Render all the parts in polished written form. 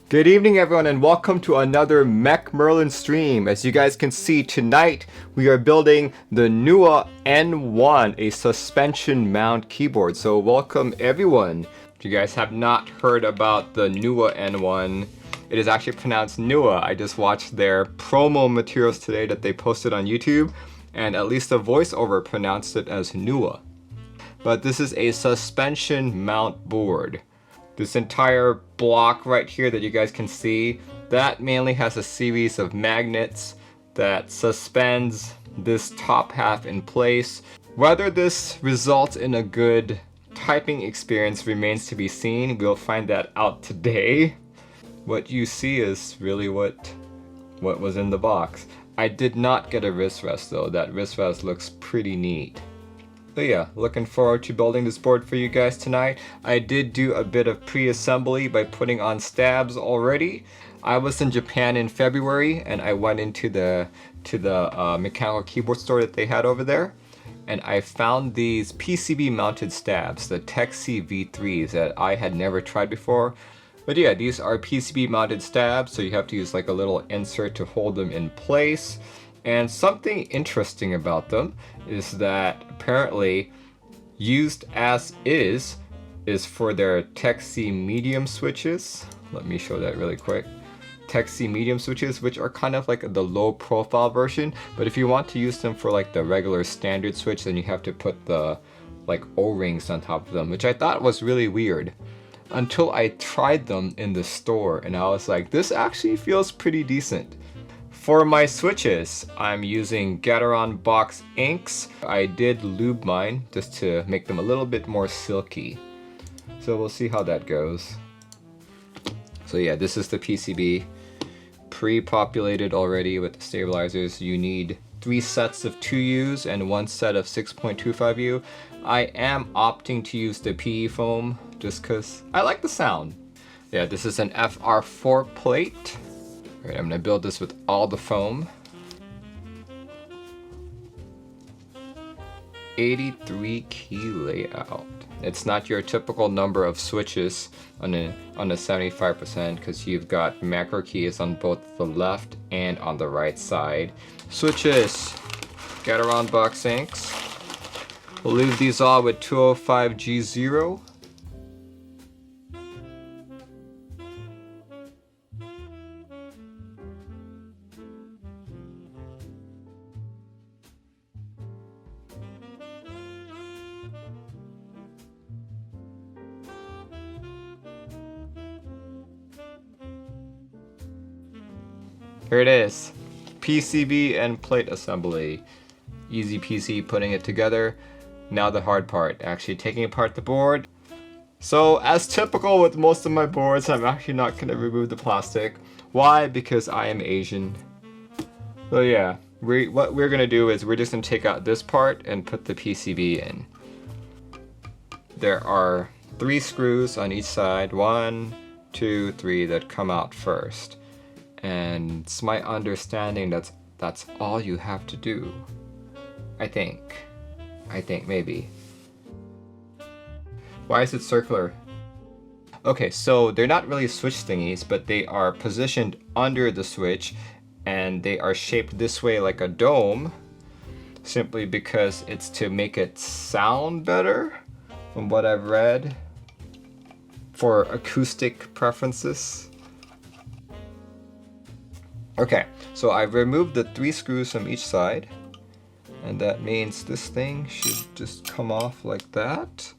Good evening everyone and welcome to another Mech Merlin stream. As you guys can see tonight we are building the Nooir N1, a suspension mount keyboard. So welcome everyone. If you guys have not heard about the Nooir N1, it is actually pronounced Nooir. I just watched their promo materials today that they posted on YouTube, and at least the voiceover pronounced it as Nooir. But this is a suspension mount board. This entire block right here that you guys can see, that mainly has a series of magnets that suspends this top half in place. Whether this results in a good typing experience remains to be seen. We'll find that out today. What you see is really what was in the box. I did not get a wrist rest though. That wrist rest looks pretty neat. So yeah, looking forward to building this board for you guys tonight. I did do a bit of pre-assembly by putting on stabs already. I was in Japan in February and I went into the mechanical keyboard store that they had over there, and I found these PCB mounted stabs, the TechC V3s, that I had never tried before. But yeah, these are PCB mounted stabs, so you have to use like a little insert to hold them in place. And something interesting about them is that apparently used as is for their TechC medium switches. Let me show that really quick. TechC medium switches, which are kind of like the low profile version, but if you want to use them for like the regular standard switch, then you have to put the like O-rings on top of them, which I thought was really weird until I tried them in the store and I was like, this actually feels pretty decent. For my switches, I'm using Gateron box inks. I did lube mine just to make them a little bit more silky. So we'll see how that goes. So yeah, this is the PCB. Pre-populated already with the stabilizers. You need 3 sets of 2Us and 1 set of 6.25U. I am opting to use the PE foam just because I like the sound. Yeah, this is an FR4 plate. Alright, I'm going to build this with all the foam. 83 key layout. It's not your typical number of switches on the 75% because you've got macro keys on both the left and on the right side. Switches, Gateron box inks. We'll leave these all with 205G0. Here it is, PCB and plate assembly. Easy peasy putting it together. Now the hard part, actually taking apart the board. So as typical with most of my boards, I'm actually not going to remove the plastic. Why? Because I am Asian. So yeah, what we're going to do is we're just going to take out this part and put the PCB in. There are 3 screws on each side, 1, 2, 3 that come out first. And it's my understanding that's all you have to do. I think maybe. Why is it circular? Okay, so they're not really switch thingies, but they are positioned under the switch and they are shaped this way like a dome, simply because it's to make it sound better, from what I've read, for acoustic preferences. Okay, so I've removed the 3 screws from each side, and that means this thing should just come off like that.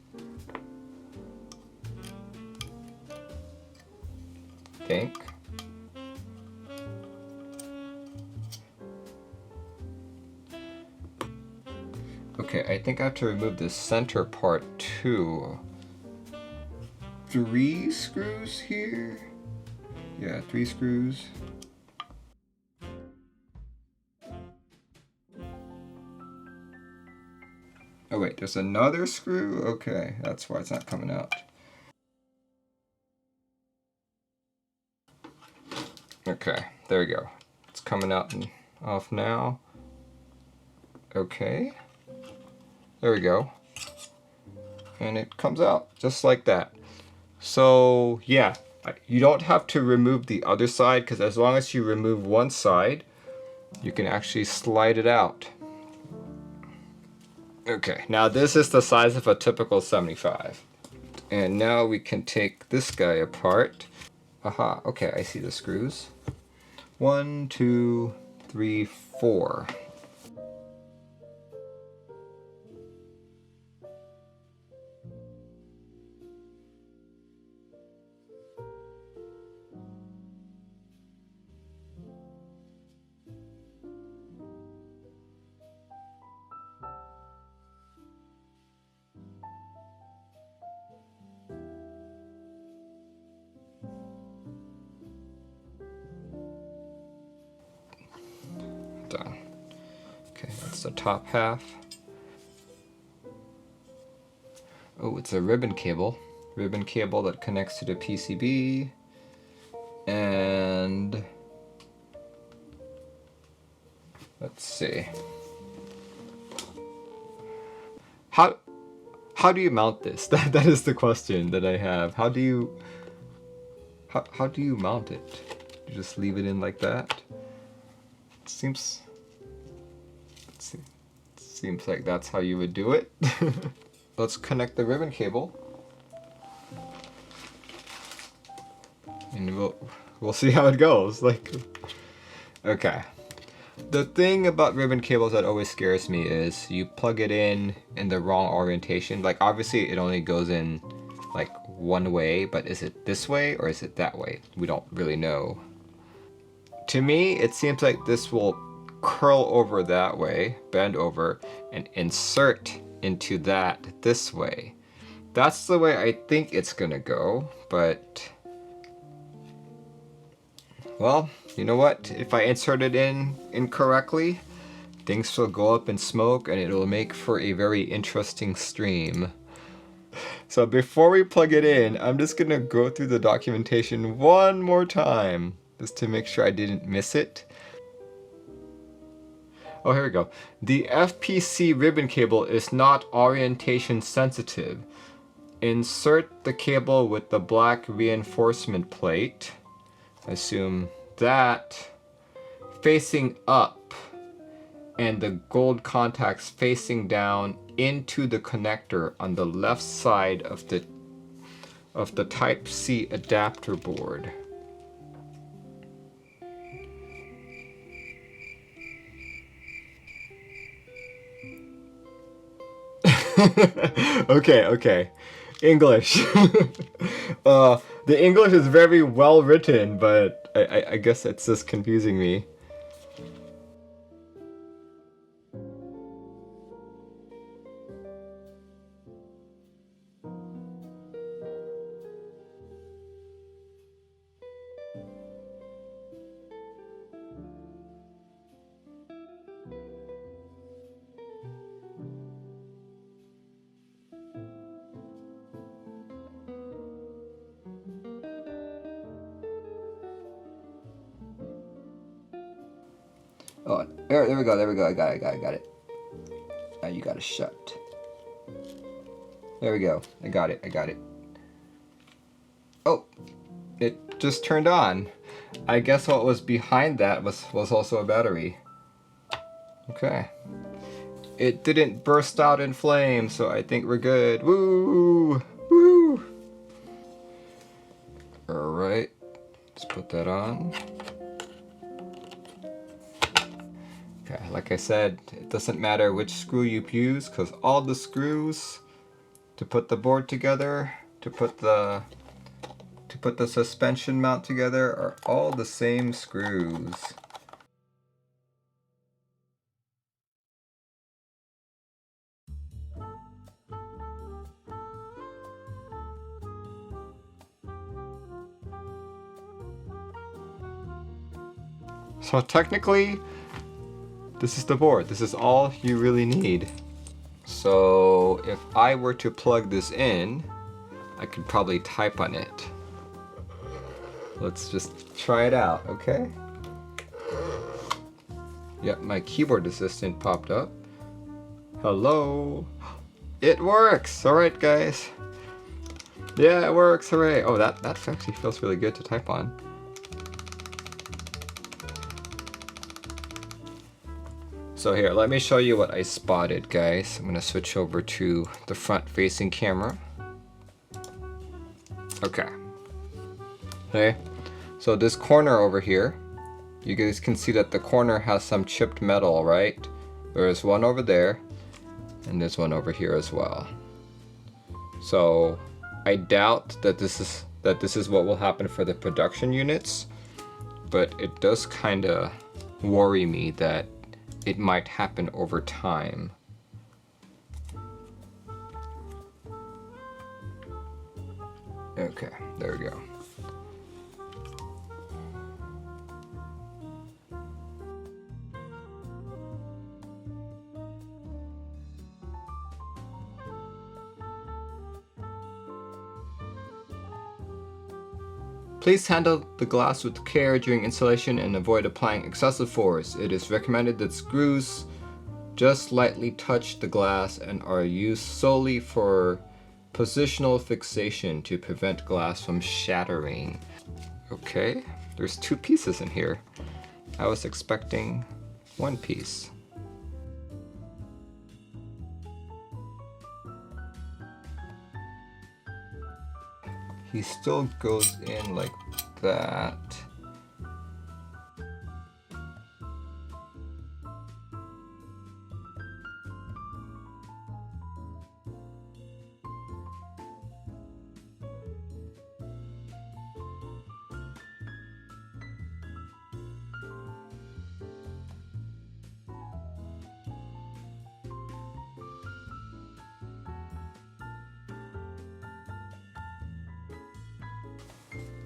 I think. Okay, I think I have to remove the center part too. 3 screws here? Yeah, 3 screws. Oh wait, there's another screw? Okay, that's why it's not coming out. Okay, there we go. It's coming out and off now. Okay. There we go. And it comes out just like that. So yeah, You don't have to remove the other side, because as long as you remove one side, you can actually slide it out. Okay, now this is the size of a typical 75. And now we can take this guy apart. Aha, okay, I see the screws. 1, 2, 3, 4. Done. Okay, that's the top half. Oh, it's a ribbon cable. Ribbon cable that connects to the PCB. And let's see. How do you mount this? That is the question that I have. How do you mount it? You just leave it in like that? Seems like that's how you would do it. Let's connect the ribbon cable, and we'll see how it goes. Like, okay. The thing about ribbon cables that always scares me is you plug it in the wrong orientation. Like, obviously it only goes in like one way, but is it this way or is it that way? We don't really know. To me, it seems like this will curl over that way, bend over, and insert into that this way. That's the way I think it's gonna go, but well, you know what? If I insert it in incorrectly, things will go up in smoke and it'll make for a very interesting stream. So before we plug it in, I'm just gonna go through the documentation one more time, just to make sure I didn't miss it. Oh, here we go. The FPC ribbon cable is not orientation sensitive. Insert the cable with the black reinforcement plate. I assume that facing up and the gold contacts facing down into the connector on the left side of the Type-C adapter board. Okay. English. The English is very well written, but I guess it's just confusing me. Oh, there we go. I got it. Now you gotta shut. There we go. I got it. Oh, it just turned on. I guess what was behind that was also a battery. Okay. It didn't burst out in flames, so I think we're good. Woo! Woo! Alright. Let's put that on. Okay, like I said, it doesn't matter which screw you use, because all the screws to put the board together, to put the suspension mount together, are all the same screws. So technically, this is the board. This is all you really need. So if I were to plug this in, I could probably type on it. Let's just try it out, okay? Yep, my keyboard assistant popped up. Hello. It works! Alright guys. Yeah, it works, hooray! Oh, that actually feels really good to type on. So here, let me show you what I spotted, guys. I'm gonna switch over to the front-facing camera. Okay. Okay, so this corner over here, you guys can see that the corner has some chipped metal, right? There's one over there, and there's one over here as well. So I doubt that this is what will happen for the production units, but it does kind of worry me that it might happen over time. Okay, there we go. Please handle the glass with care during installation and avoid applying excessive force. It is recommended that screws just lightly touch the glass and are used solely for positional fixation to prevent glass from shattering. Okay, there's 2 pieces in here. I was expecting 1 piece. He still goes in like that.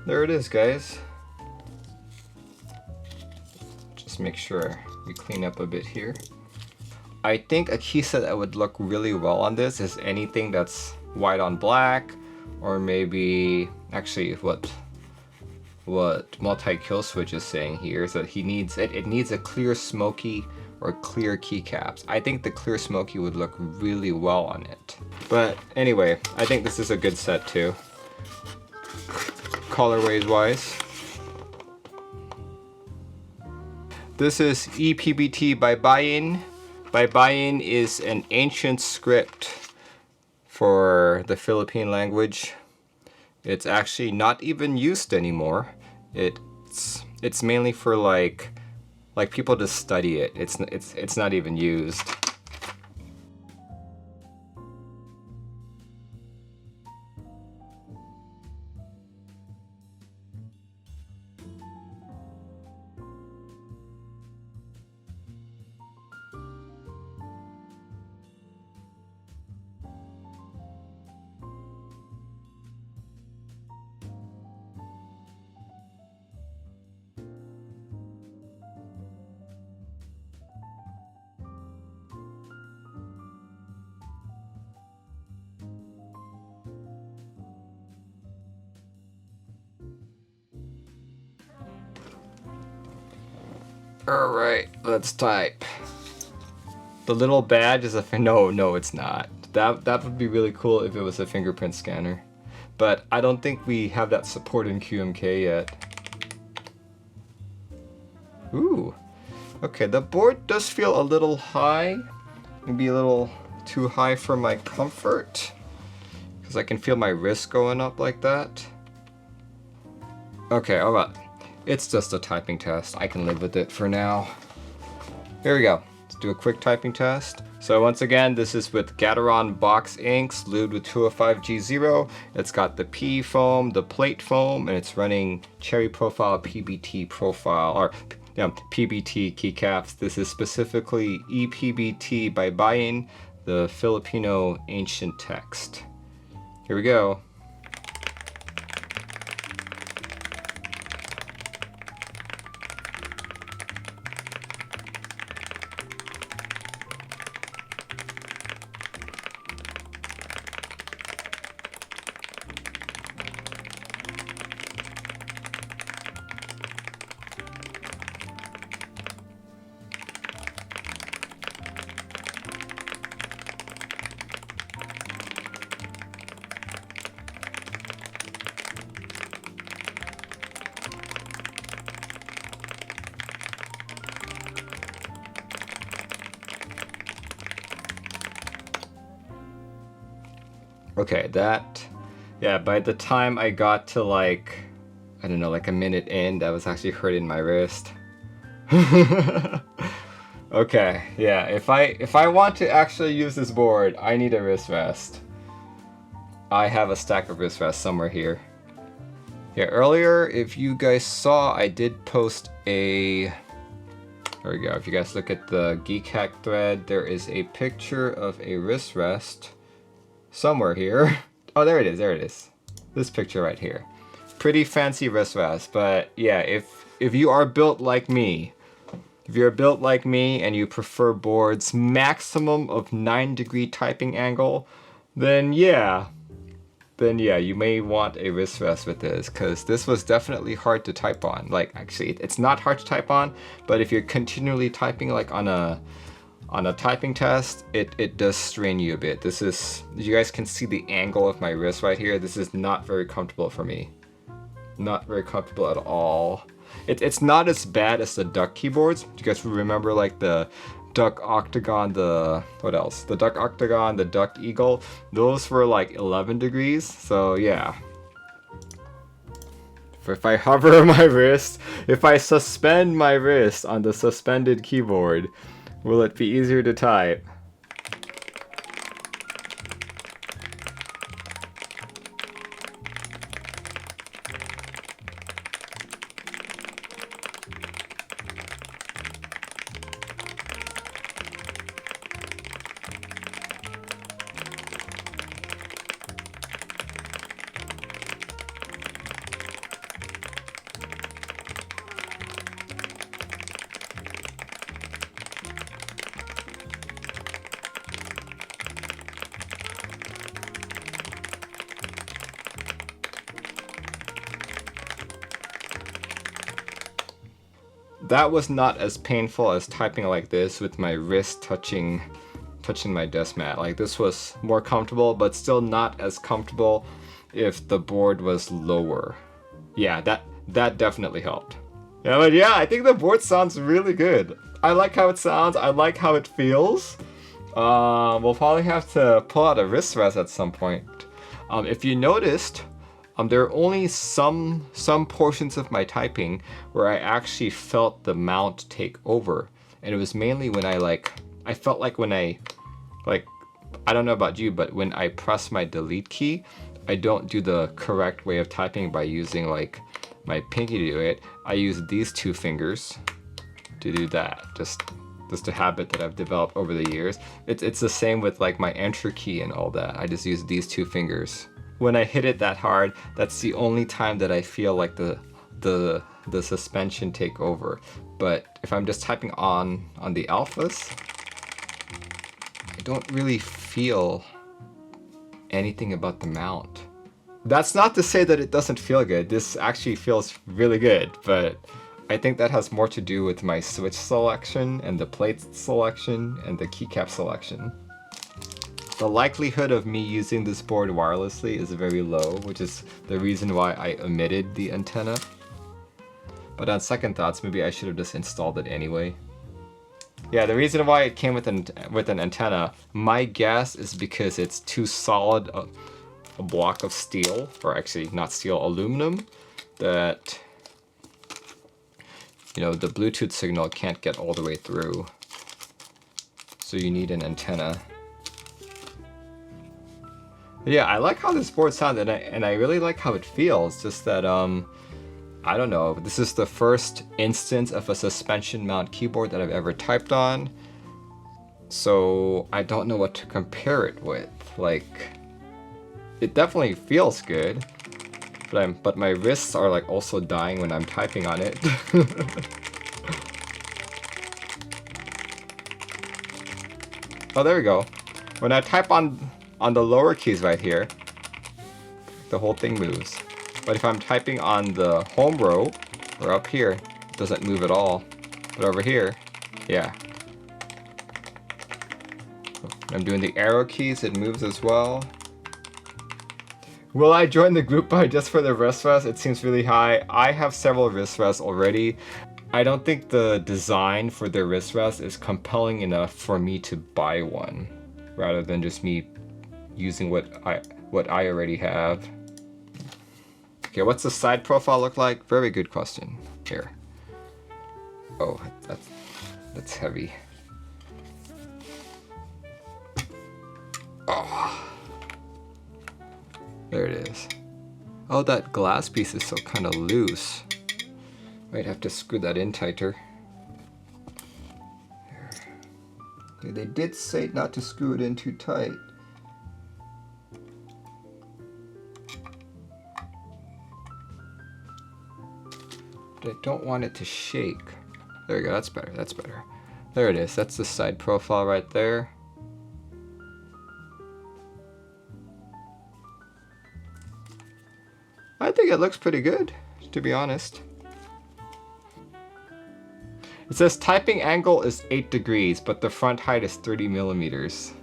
There it is, guys. Just make sure we clean up a bit here. I think a key set that would look really well on this is anything that's white on black, or maybe actually what multi-kill switch is saying here is that it needs a clear smoky or clear keycaps. I think the clear smoky would look really well on it. But anyway, I think this is a good set too. Colorways wise. This is ePBT Baybayin. Baybayin is an ancient script for the Philippine language. It's actually not even used anymore. It's mainly for like people to study it. It's not even used. Alright, let's type. The little badge is a no, it's not. That would be really cool if it was a fingerprint scanner. But I don't think we have that support in QMK yet. Ooh. Okay, the board does feel a little high. Maybe a little too high for my comfort. Because I can feel my wrist going up like that. Okay, alright. It's just a typing test. I can live with it for now. Here we go. Let's do a quick typing test. So once again, this is with Gateron box inks, lubed with 205G0. It's got the P foam, the plate foam, and it's running Cherry Profile PBT profile, or PBT keycaps. This is specifically ePBT Baybayin, the Filipino ancient text. Here we go. Okay, that, yeah, by the time I got to like, I don't know, like a minute in, that was actually hurting my wrist. Okay, yeah, if I want to actually use this board, I need a wrist rest. I have a stack of wrist rests somewhere here. Yeah, earlier, if you guys saw, I did post a, there we go, if you guys look at the Geek Hack thread, there is a picture of a wrist rest somewhere here. Oh, there it is, there it is. This picture right here. Pretty fancy wrist rest, but yeah, if you are built like me, if you're built like me and you prefer boards maximum of 9-degree typing angle, then yeah, you may want a wrist rest with this, because this was definitely hard to type on. Like, actually, it's not hard to type on, but if you're continually typing like on a typing test, it does strain you a bit. This is, you guys can see the angle of my wrist right here. This is not very comfortable for me. Not very comfortable at all. It's not as bad as the duck keyboards. You guys remember like the duck octagon, the, what else? The duck octagon, the duck eagle. Those were like 11 degrees, so yeah. If I hover my wrist, if I suspend my wrist on the suspended keyboard, will it be easier to type? That was not as painful as typing like this with my wrist touching my desk mat. Like, this was more comfortable, but still not as comfortable if the board was lower. Yeah, that definitely helped. Yeah, but yeah, I think the board sounds really good. I like how it sounds. I like how it feels. We'll probably have to pull out a wrist rest at some point. If you noticed, there are only some portions of my typing where I actually felt the mount take over, and it was mainly when I felt like when I don't know about you, but when I press my delete key, I don't do the correct way of typing by using like my pinky to do it. I use these two fingers to do that. Just a habit that I've developed over the years. It's the same with like my enter key and all that. I just use these two fingers. When I hit it that hard, that's the only time that I feel like the suspension take over. But if I'm just typing on the alphas, I don't really feel anything about the mount. That's not to say that it doesn't feel good. This actually feels really good, but I think that has more to do with my switch selection and the plate selection and the keycap selection. The likelihood of me using this board wirelessly is very low, which is the reason why I omitted the antenna. But on second thoughts, maybe I should have just installed it anyway. Yeah, the reason why it came with an antenna, my guess is because it's too solid a block of steel, or actually not steel, aluminum, that, you know, the Bluetooth signal can't get all the way through. So you need an antenna. Yeah, I like how this board sounds, and I really like how it feels. Just that, I don't know, this is the first instance of a suspension mount keyboard that I've ever typed on. So I don't know what to compare it with. Like, it definitely feels good, but my wrists are like also dying when I'm typing on it. Oh, there we go. When I type on the lower keys right here, the whole thing moves. But if I'm typing on the home row, or up here, it doesn't move at all. But over here, yeah. When I'm doing the arrow keys, it moves as well. Will I join the group buy just for the wrist rest? It seems really high. I have several wrist rests already. I don't think the design for the wrist rest is compelling enough for me to buy one, rather than just me using what what I already have. Okay, what's the side profile look like? Very good question. Here. Oh, that's heavy. Oh. There it is. Oh, that glass piece is so kind of loose. Might have to screw that in tighter. Okay, they did say not to screw it in too tight. But I don't want it to shake. There we go, that's better, that's better. There it is, that's the side profile right there. I think it looks pretty good, to be honest. It says typing angle is 8 degrees, but the front height is 30 millimeters.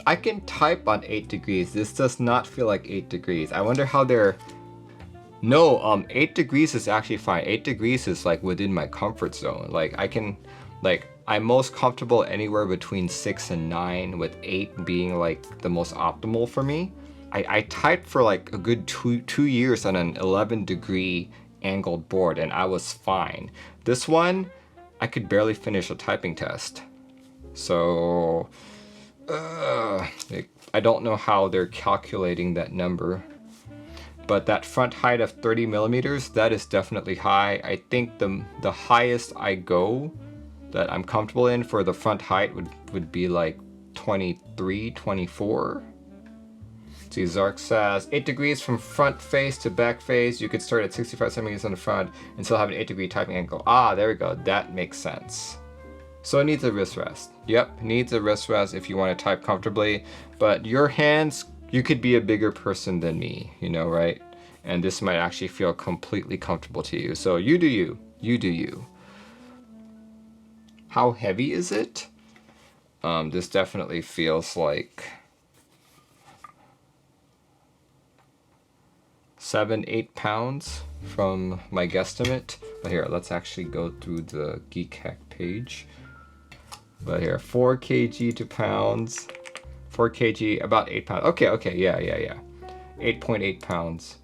I can type on 8 degrees. This does not feel like 8 degrees. I wonder how they're... No, 8 degrees is actually fine. 8 degrees is like within my comfort zone. Like I can, like I'm most comfortable anywhere between 6 and 9, with 8 being like the most optimal for me. I typed for like a good two years on an 11-degree angled board and I was fine. This one, I could barely finish a typing test. So, I don't know how they're calculating that number. But that front height of 30 millimeters, that is definitely high. I think the highest I go that I'm comfortable in for the front height would be like 23, 24. See, Zark says 8 degrees from front face to back face. You could start at 65 centimeters on the front and still have an 8-degree typing angle. Ah, there we go. That makes sense. So it needs a wrist rest. Yep, needs a wrist rest if you want to type comfortably. But your hands, you could be a bigger person than me, you know, right? And this might actually feel completely comfortable to you. So you do you. You do you. How heavy is it? This definitely feels like 7-8 pounds from my guesstimate. But here, let's actually go through the Geek page. But here, 4 kg to pounds. 4 kg, about 8 pounds. Okay, yeah. 8.8 pounds.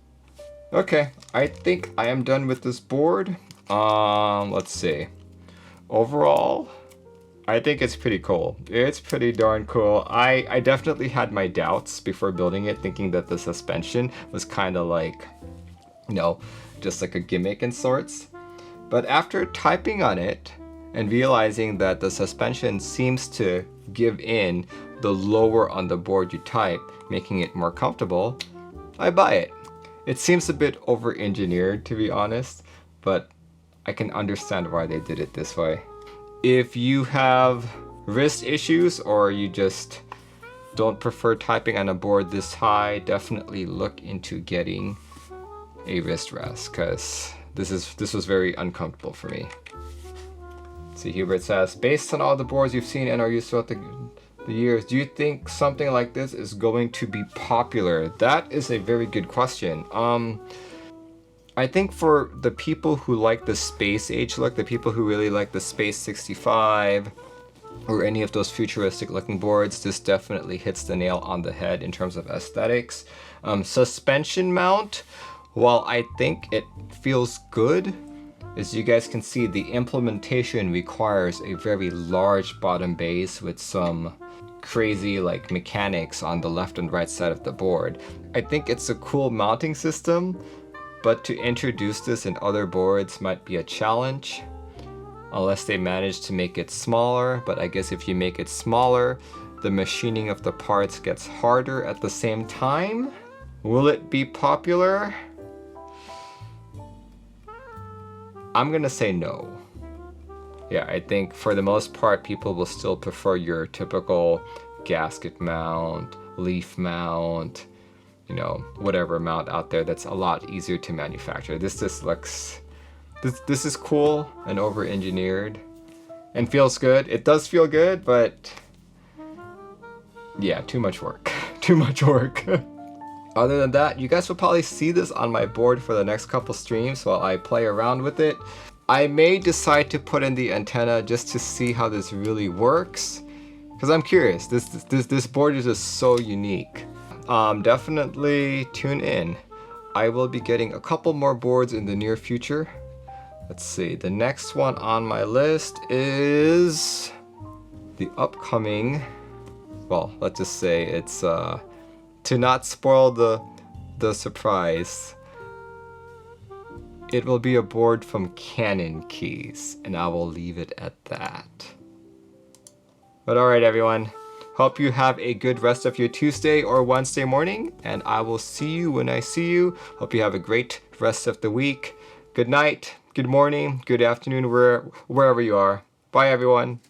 Okay, I think I am done with this board. Let's see. Overall, I think it's pretty cool. It's pretty darn cool. I definitely had my doubts before building it, thinking that the suspension was kind of like, you know, just like a gimmick in sorts. But after typing on it and realizing that the suspension seems to give in the lower on the board you type, making it more comfortable, I buy it. It seems a bit over-engineered, to be honest, but I can understand why they did it this way. If you have wrist issues or you just don't prefer typing on a board this high, definitely look into getting a wrist rest, because this was very uncomfortable for me. See, Hubert says, based on all the boards you've seen and are used throughout the years, do you think something like this is going to be popular? That is a very good question. I think for the people who like the space age look, the people who really like the Space 65 or any of those futuristic looking boards, this definitely hits the nail on the head in terms of aesthetics. Suspension mount, while I think it feels good, as you guys can see, the implementation requires a very large bottom base with some crazy like mechanics on the left and right side of the board. I think it's a cool mounting system, but to introduce this in other boards might be a challenge, unless they manage to make it smaller. But I guess if you make it smaller, the machining of the parts gets harder at the same time. Will it be popular? I'm gonna say no. Yeah, I think for the most part, people will still prefer your typical gasket mount, leaf mount, you know, whatever mount out there that's a lot easier to manufacture. This just looks, this is cool and over-engineered and feels good. It does feel good, but yeah, too much work. Too much work. Other than that, you guys will probably see this on my board for the next couple streams while I play around with it. I may decide to put in the antenna just to see how this really works, because I'm curious. This board is just so unique. definitely tune in. I will be getting a couple more boards in the near future. Let's see, the next one on my list is the upcoming, well, let's just say it's to not spoil the surprise. It will be a board from Canon Keys, and I will leave it at that. But alright everyone, hope you have a good rest of your Tuesday or Wednesday morning, and I will see you when I see you. Hope you have a great rest of the week. Good night, good morning, good afternoon, wherever you are. Bye everyone.